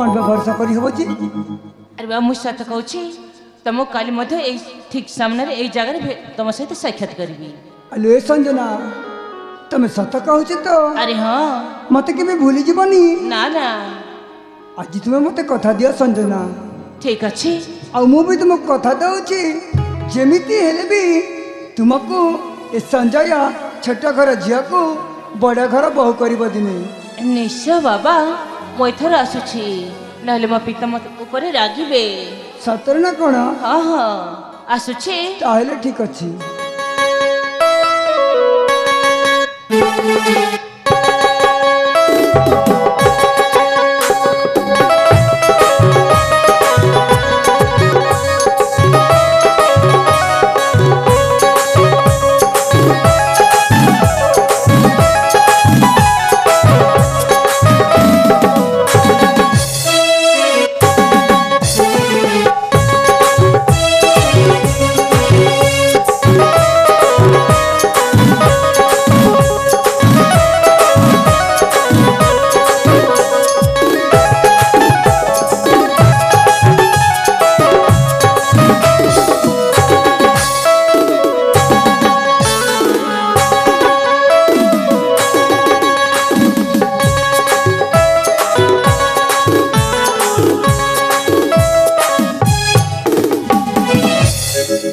कौन बे भरोसा करी होबो जी अरे बा मु सत कहूची तुम काली मध्य ए ठीक सामने रे ए जगह रे तुम सहित साक्षात करबी। अलो ए संजना तमे सत कहूची तो अरे हाँ मते केबे भूली जीवनी ना ना आज तुमे मते कथा दिया संजना ठीक अच्छे आ मु भी तुमको कथा दउची जेमिति हेले भी तुमको ए संजय छोट घर झिया को बड़ा घर बहु करिब दिने निश्चय बाबा मु एथर आसुची नहले मो पिता मत ऊपर रागिबे। सतर ना कोन हाँ हाँ आसुची ताहले ठीक अछि।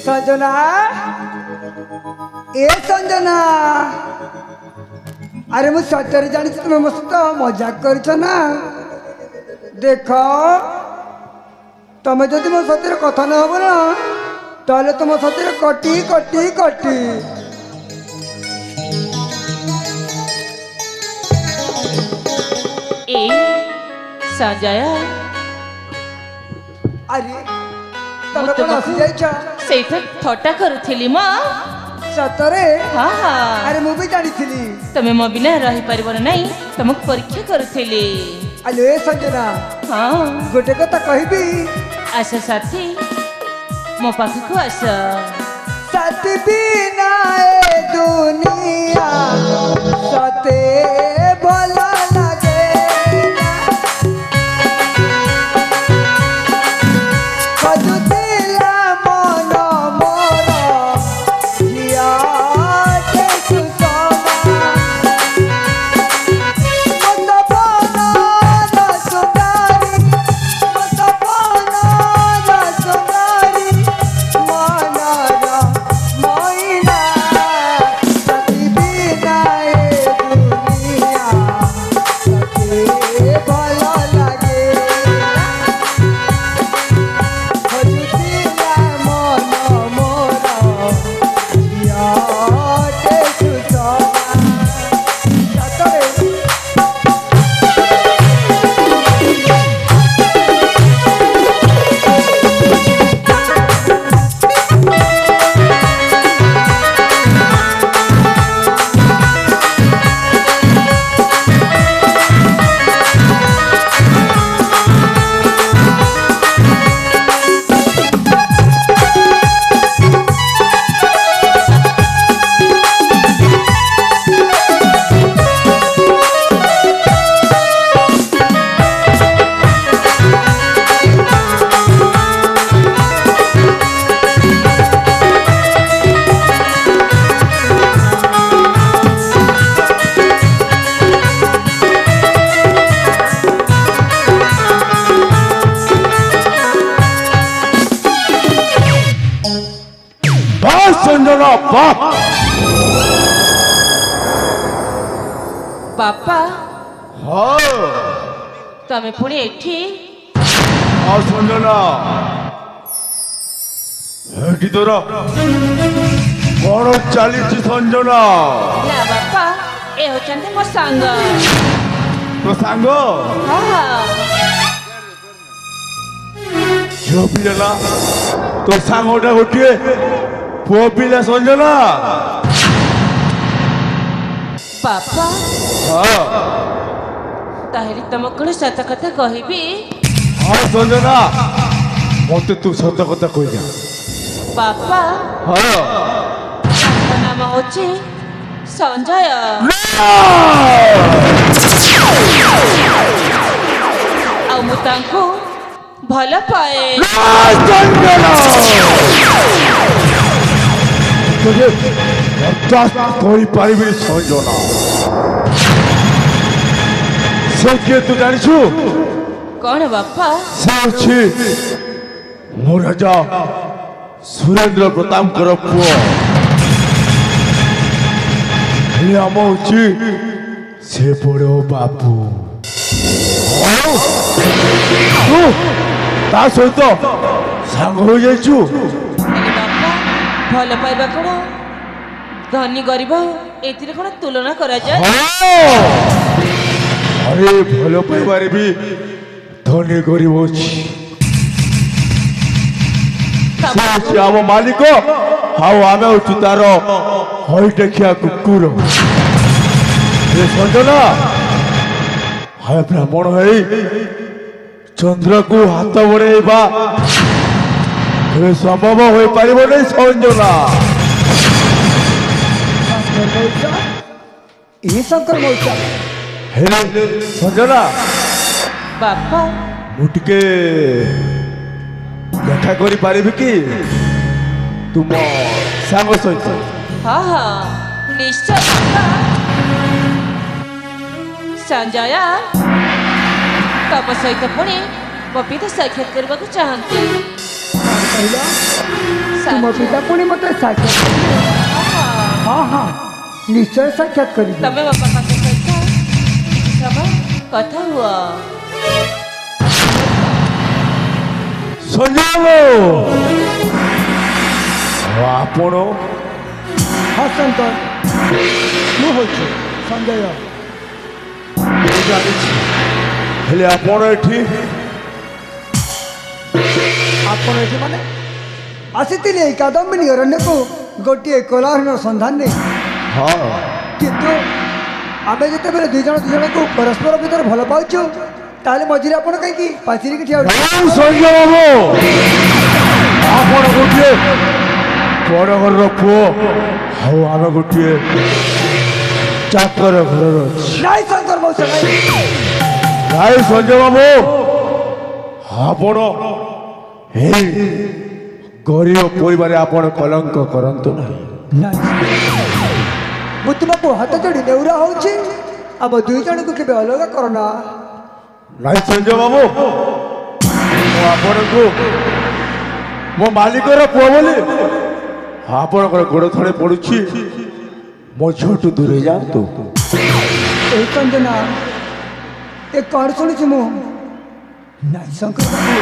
संजना ए संजना अरे मु सତରେ ଜାଣିଛି ତୁମେ ମୋ ସହିତ ମଜାକ କରୁଛ ନା ଦେଖ ତମେ ଯଦି ମୋ ସତରେ କଥା ନ ହବ ନା ତାହେଲେ ତୁମ ସତରେ କଟି କଟି କଟି ए संजय अरे तमे कोन आसी जाइछ ସେଇଟା ଥଟ୍ଟା କରୁଥିଲି ମ ସତରେ हाँ हाँ अरे मु भी ଜାଣିଥିଲି ତମେ ମୋ ବିନା ରହିପାରିବ ନାହିଁ ତମକୁ ପରୀକ୍ଷା କରୁଥିଲି। ଆଲୋ ଏ ସଂजना ହଁ ଗୋଟେ କଥା କହିବି ଆସ ସାଥୀ ମୋ ପାଖକୁ ଆସ। साथी बिना ए दुनिया सते भला लगे खजुतिला मन मोर जिया देखु समा मत बना न सुनारी मत बना न सुनारी मनरा मोइना सती बिना ए दुनिया सते भला लागे खजुतिला मन मोर जिया देखु समा सतरे संजना बाप ବାପା हाँ ତମେ ପୁଣି ଏଠି संजना हेटी तोर कौन चली संजना ନା ବାପା ଏ ହଉଛନ୍ତି ମୋ ସାଙ୍ଗ। तो सांग ହଁ ହଁ झील पिला तो सांगटा गोटे पुओ पिला संजना ବାପା हाँ ତାହେଲେ ତମକୁ କଣ ସତ କଥା କହିବି? हाँ संजना मत तू सत कथा कह जा ବାପା हाँ ତାଙ୍କ ନାମ ହଉଛି ସଞ୍ଜୟ ଆଉ ମୁଁ ତାଙ୍କୁ ଭଲ ପାଏ। କହିପାରିବି ସଞ୍ଜନା ସେ କିଏ ତୁ ଜାଣିଛୁ? କଣ ବାପା? ସେ ଅଛି ମୋ ରାଜା ସୁରେନ୍ଦ୍ର ପ୍ରତାପଙ୍କର ପୁଅ। ଏ ଆମ ଅଛି ସେ ବଡ଼ ବାବୁ। ତୁ ତା ସହିତ ସାଙ୍ଗ ହୋଇଯାଇଛୁ। ହେଲେ ବାପା ଭଲ ପାଇବା କଣ ଧନୀ ଗରିବ ଏଥିରେ କଣ ତୁଳନା କରାଯାଏ? ଆରେ ଭଲ ପାଇବାରେ ବି ଧନୀ ଗରିବ ଅଛି। ସେ ହେଉଛି ଆମ ମାଲିକ ଆଉ ଆମେ ହଉଛୁ ତାର ହଇଟେଖିଆ କୁକୁର। ଏ ସଞ୍ଜନା ଆମେ ବ୍ରାହ୍ମଣ ହେଇ ଚନ୍ଦ୍ରକୁ ହାତ ବଢ଼େଇବା ଏବେ ସମ୍ଭବ ହୋଇପାରିବ ନାହିଁ ସଞ୍ଜନା। ଶଙ୍କର ମଉସା ହେଲେ ସଞ୍ଜନା ବାପା ମୁଁ ଟିକେ ଦେଖା କରିପାରିବି କି ତୁମ ସାଙ୍ଗ ସହିତ? ହଁ ହଁ ନିଶ୍ଚୟ ବାପା। ସଞ୍ଜୟ ତମ ସହିତ ପୁଣି ମୋ ପିତା ସାକ୍ଷାତ କରିବାକୁ ଚାହାନ୍ତି। କହିଲ ତୁମ ପିତା ପୁଣି ମତେ ସାକ୍ଷାତ କରିବେ? ହଁ ହଁ ନିଶ୍ଚୟ ସାକ୍ଷାତ କରିବି। ତମେ ବାପାଙ୍କ ସହିତ କିଛି ସମୟ କଥା ହୁଅ। ସଞ୍ଜୟ ଆପଣ? ହଁ ଶଙ୍କର ମୁଁ ହଉଛି ସଞ୍ଜୟ। ମୁଁ ଜାଣିଛି ହେଲେ ଆପଣ ଏଠି ମାନେ ଆସିଥିଲି ଏଇ କାଦମ୍ବିନୀ ଅରଣ୍ୟକୁ ଗୋଟିଏ କୋଲାହଳର ସନ୍ଧାନ ନେଇ। ହଁ କିନ୍ତୁ ଆମେ ଯେତେବେଳେ ଦୁଇ ଜଣକୁ ପରସ୍ପର ଭିତରେ ଭଲ ପାଉଛୁ ତାହେଲେ ମଝିରେ ଆପଣ କାହିଁକି ପାଚିରିକି ଠିଆ ସଞ୍ଜୟ ବାବୁ ଆପଣ ଗୋଟିଏ ବଡ଼ ଘରର ପୁଅ ଆଉ ଆମେ ଗୋଟିଏ ଚାକର ଘରର ଅଛି। ନାଇଁ ଶଙ୍କର ମଉସା ନାଇଁ। ନାଇଁ ସଞ୍ଜୟ ବାବୁ ଆପଣ ଏଇ ଗରିବ ପରିବାରରେ ଆପଣ କଲଙ୍କ କରନ୍ତୁ ନାହିଁ। ମୁଁ ତୁମକୁ ହାତ ଯୋଡ଼ି ନେଉରା ହଉଛି ଆମ ଦୁଇ ଜଣକୁ କେବେ ଅଲଗା କରନା। ନାଇଁ ସଞ୍ଜୟ ବାବୁ ମୁଁ ଆପଣଙ୍କୁ ମୋ ମାଲିକର ପୁଅ ବୋଲି ଆପଣଙ୍କର ଗୋଡ଼ ତଳେ ପଡ଼ୁଛି। ମୋ ଝିଅଠୁ ଦୂରେଇ ଯାଆନ୍ତୁ। এই সঞ্জনা এ কଣ ଶୁଣୁଛି ମୁଁ? ନାଇଁ ଶଙ୍କର ବାବୁ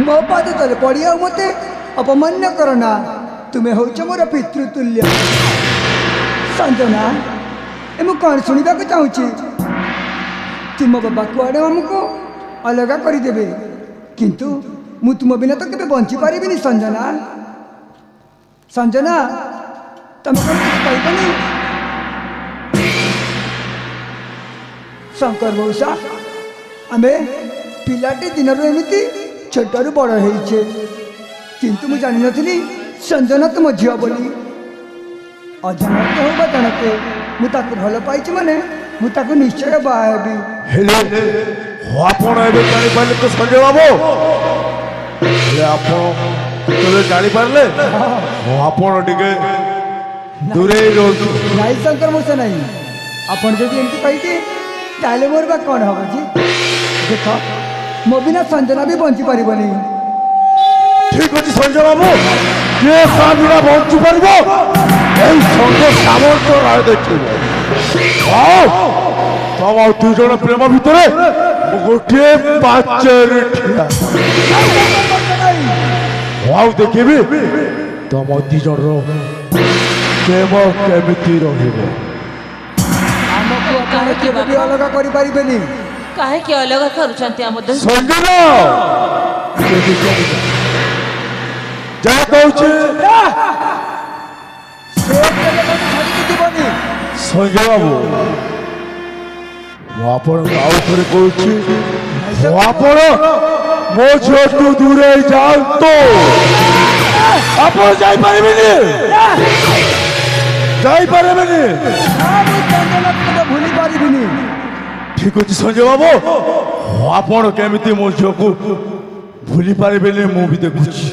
ମୋ ପାଦ ତଳେ ପଡ଼ି ଆଉ ମତେ ଅପମାନ୍ୟ କର ନା। ତୁମେ ହଉଛ ମୋର ପିତୃତୁଲ୍ୟ। ସଞ୍ଜନା ଏ ମୁଁ କଣ ଶୁଣିବାକୁ ଚାହୁଁଛି? ତୁମ ବାବା କୁଆଡ଼େ ଆମକୁ ଅଲଗା କରିଦେବେ କିନ୍ତୁ ମୁଁ ତୁମ ବିନା ତ କେବେ ବଞ୍ଚିପାରିବିନି ସଞ୍ଜନା। ସଞ୍ଜନା ତମେ କଣ କିଛି କହିବନି? ଶଙ୍କର ମଉସା ଆମେ ପିଲାଟି ଦିନରୁ ଏମିତି ଛୋଟରୁ ବଡ଼ ହେଇଛେ କିନ୍ତୁ ମୁଁ ଜାଣିନଥିଲି ସଞ୍ଜନା ତୁମ ଝିଅ ବୋଲି। ଅଜାଣତେ ହଉ ବା ଜାଣତେ ମୁଁ ତାକୁ ଭଲ ପାଇଛି ମାନେ ମୁଁ ତାକୁ ନିଶ୍ଚୟ ବାହା ହେବି। ହେଲେ ଆପଣ ଏବେ ଜାଣିପାରିଲେ ତ ସଞ୍ଜୟ ବାବୁ? ହେଲେ ଆପଣ କେବେ ଜାଣିପାରିଲେ ଆପଣ ଟିକେ ଦୂରେଇ ରହୁଛୁ। ନାଇଁ ଶଙ୍କର ମଉସା ନାହିଁ। ଆପଣ ଯଦି ଏମିତି କହିବେ ତାହେଲେ ମୋର ବା କ'ଣ ହବ ଯେ? ଦେଖ ମୋ ବିନା ସଞ୍ଜନା ବି ବଞ୍ଚି ପାରିବନି। ଠିକ ଅଛି ସଞ୍ଜୟ ବାବୁ କିଏ ସାଧୁରା ବଞ୍ଚି ପାରିବ ଏଇ ସଞ୍ଜ ସାମନ୍ତ ରାୟ ଦେଖିବ। ତମ ଦୁଇ ଜଣ ପ୍ରେମ ଭିତରେ ମୁଁ ଗୋଟିଏ ପାଚେରୀ ଠିଆ ଆଉ ଦେଖିବି ତମ ଦି ଜଣର ପ୍ରେମ କେମିତି ରହିବ। ଆମକୁ ଆପଣ କେବେ ବି ଅଲଗା କରିପାରିବେନି। କାହିଁକି ଅଲଗା କରୁଛନ୍ତି ଆମ ଦେହ? ସଞ୍ଜନ ଯାହା କହୁଛି ସଞ୍ଜୟ ବାବୁ ମୁଁ ଆପଣଙ୍କୁ ଆଉ ଥରେ କହୁଛି ଆପଣ ମୋ ଝିଅଠୁ ଦୂରେଇ ଯାଆନ୍ତୁ। ଆପଣ ଯାଇପାରିବେନି ଭୁଲି ପାରିବିନି। ଠିକ ଅଛି ସଞ୍ଜୟ ବାବୁ ଆପଣ କେମିତି ମୋ ଝିଅକୁ ଭୁଲି ପାରିବେନି ମୁଁ ବି ଦେଖୁଛି।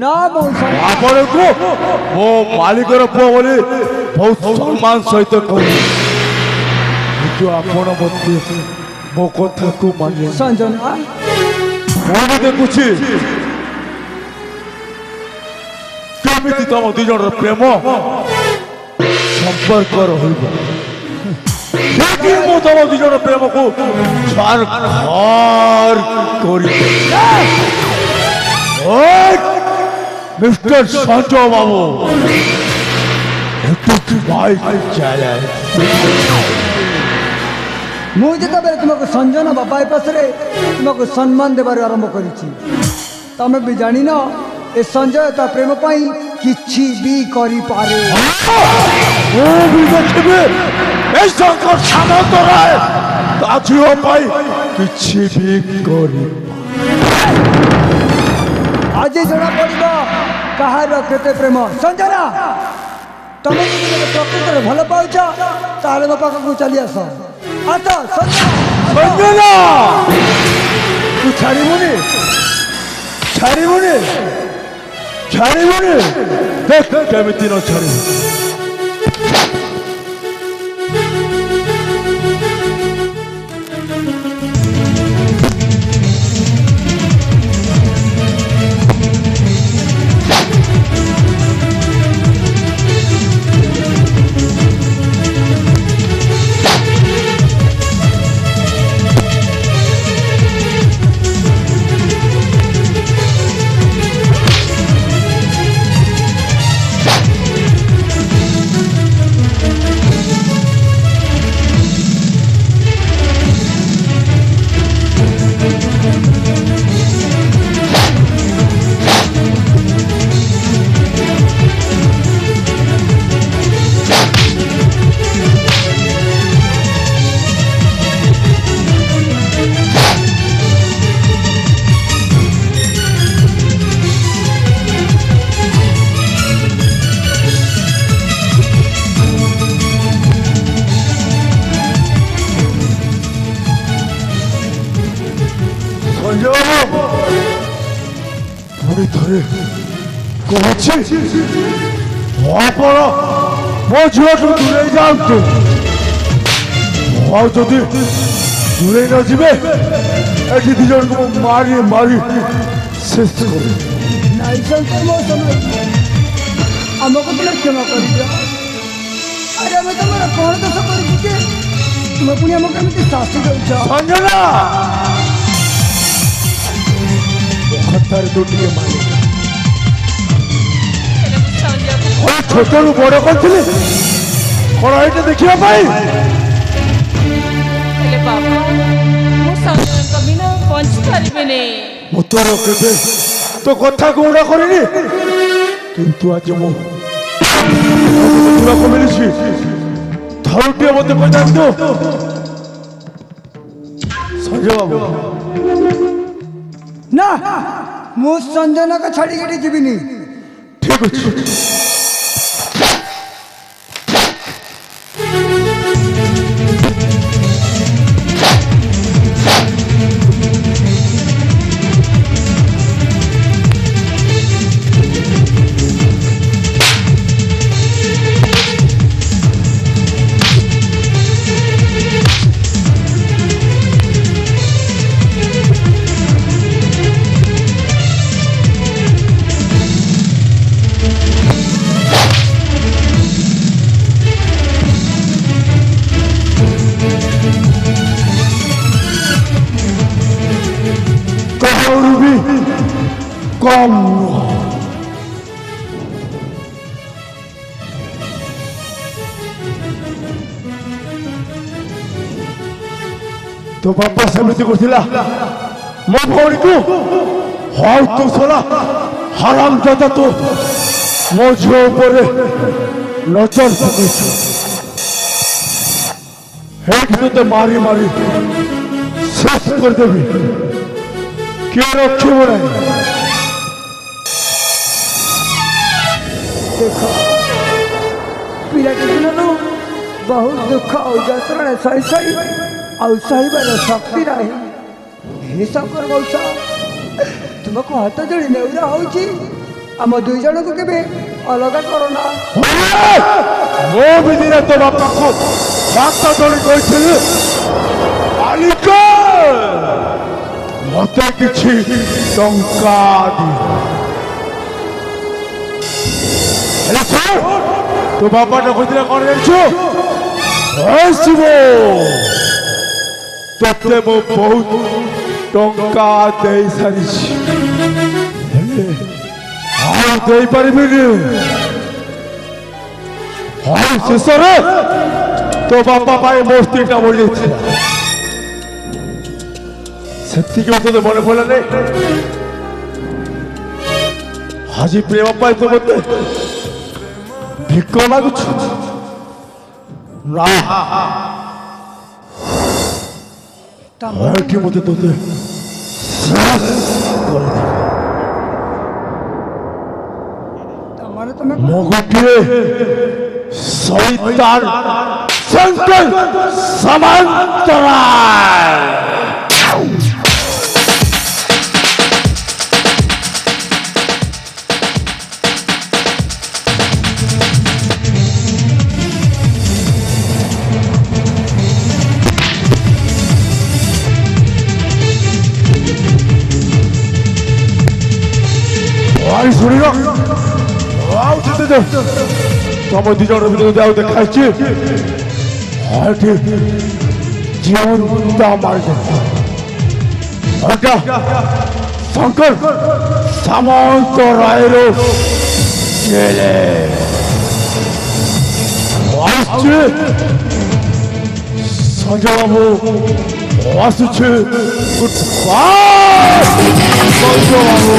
ନା ମଉସା ଆପଣଙ୍କୁ ମୋ ମାଲିକର ପୁଅ ବୋଲି ବହୁତ ସମ୍ମାନ ସହିତ କହୁଛି, କିନ୍ତୁ ଆପଣ ମୋତେ ମୋ କଥାକୁ ମାନି ସଞ୍ଜନା ମୁଁ ବି ଦେଖୁଛି କେମିତି ତମ ଦି ଜଣର ପ୍ରେମ ସମ୍ପର୍କ ରହିବ। ମୁଁ ତମ ଦି ଜଣ ପ୍ରେମକୁ କରି ମିଷ୍ଟର ସଞ୍ଜୟ ବାବୁ, ମୁଁ ଯେତେବେଳେ ତୁମକୁ ସଞ୍ଜନ ବାପା ପାଖରେ ତୁମକୁ ସମ୍ମାନ ଦେବାର ଆରମ୍ଭ କରିଛି, ତମେ ବି ଜାଣିନ ଏ ସଞ୍ଜୟ ତା ପ୍ରେମ ପାଇଁ କିଛି ବି କରିପାରେ। ମୁଁ ବି ଦେଖିବି ଏ ଶଙ୍କର ସାମନ୍ତ ରାୟ ତା ଝିଅ ପାଇଁ କିଛି ବି କରି। ଆଜି ଜଣା ପଡିବ କାହାର କେତେ ପ୍ରେମ। ସଞ୍ଜନା ତମେ ଯଦି ମୋତେ ପ୍ରକୃତରେ ଭଲ ପାଉଛ ତାହେଲେ ମୋ ପାଖକୁ ଚାଲି ଆସ। ସଞ୍ଜନା ତୁ ଛାଡ଼ିବୁନି, ଛାଡ଼ିବୁନି, ଛାଡ଼ିବୁନି, ଦେଖ କେମିତି ନ ଛାଡ଼ିବୁ। ପୁଣି ଥରେ କହୁଛି ଆପଣ ମୋ ଝିଅଠୁ ଦୂରେଇ ଯାଆନ୍ତୁ। ଆଉ ଯଦି ଦୂରେଇ ନ ଯିବେ ଏଠି ଦି ଜଣଙ୍କୁ ମୁଁ ମାରି ମାରି ଶେଷ କରିବି। ଆମକୁ ତୁମେ କ୍ଷମା କରିଦିଅ। ଆରେ ଆମେ ତମର କଣ ଦୋଷ କରିଛୁ ଯେ ତୁମେ ପୁଣି ଆମକୁ କେମିତି ଶାସ୍ତି ଦେଉଛ? ସଞ୍ଜନା କଥାରେ ତୁ ଟିକେ ମାନି ଛୋଟରୁ ବଡ କରିଥିଲି କଣ ଏଇଟା ଦେଖିବା ପାଇଁ? ହେଲେ ବାବା ମୁଁ ସଞ୍ଜୟଙ୍କ ବିନା ବଞ୍ଚି ପାରିବିନି। ମୁଁ ତୋର କେବେ ତୋ କଥା ଗୁଣା କରିନି, କିନ୍ତୁ ଆଜି ମୁଁ ଗୁଣାକୁ ମିଳିଛି। ଥରୁଟିଏ ମୋତେ ପଚାରନ୍ତୁ ସଞ୍ଜୟ ବାବୁ। ନା ମୁଁ ସଞ୍ଜନାକୁ ଛାଡ଼ିକି ଏଠି ଯିବିନି। ଠିକ ଅଛି। कम तो बापा सेमती करथिला मो भौणी को हाउ तो सला हराम जाता तो मो झियो ऊपर नजर पकेछु हेठ तो मारी मारी शेष कर देबी के रखे बड़े देखो पिलाटी दिनू बहुत दुख और जंत्रणा सही सही और सहीबार शक्ति रही ହେ ଶଙ୍କର ବଂଶ ତୁମକୁ ହାତ ଯୋଡ଼ି ନେଉରା ହଉଛି ଆମ ଦୁଇ ଜଣଙ୍କୁ କେବେ ଅଲଗା କରନା। ମୋ ବି ଦିନେ ତୋ ବାପାକୁ ହାତ ଧରି କହିଥିଲି ମାଲିକ ମତେ କିଛି ଟଙ୍କା ଦିଅ। ହେଲେ ଶୁଣ, ତୋ ବାପାଟା କହିଥିଲେ କଣ ଜାଣିଛୁ? ଶିବ ତତେ ମୁଁ ବହୁତ ଟଙ୍କା ଦେଇ ସାରିଛି, ହେଲେ ଆଉ ଦେଇପାରିବିନି। ଆଉ ଶେଷରେ ତୋ ବାପା ପାଇଁ ମୋ ସ୍ତ୍ରୀଟା ମରିଯାଇଥିଲା, ସେତିକି ମତେ ମନେ ପଡ଼ିଲା ନାହିଁ। ଆଜି ପ୍ରେମ ପାଇଁ ତ ମତେ ଭିକ ମାଗୁଛୁ ନା? ଏଠି ମତେ ତୋତେ ତାମାନେ ତମେ ମୁଁ ଗୋଟିଏ ଶୈତାନ ଶଙ୍କର ସମାନ୍ତରାଳ। ଶୁଣିଲ ଆଉ ଯେତେ ତମ ଦି ଜଣ ଭିତରେ ଆଉ ଦେଖାଇଛି ଏଠି ଜୀବନ୍ତା ମାରିଦେ ଶଙ୍କର ସାମନ୍ତରାୟର ଜେଲେ ଆସୁଛି। ସଞ୍ଜୟ ବାବୁ ଆସୁଛି। ଗୁଡ୍ ବାଇ ସଞ୍ଜୟ ବାବୁ।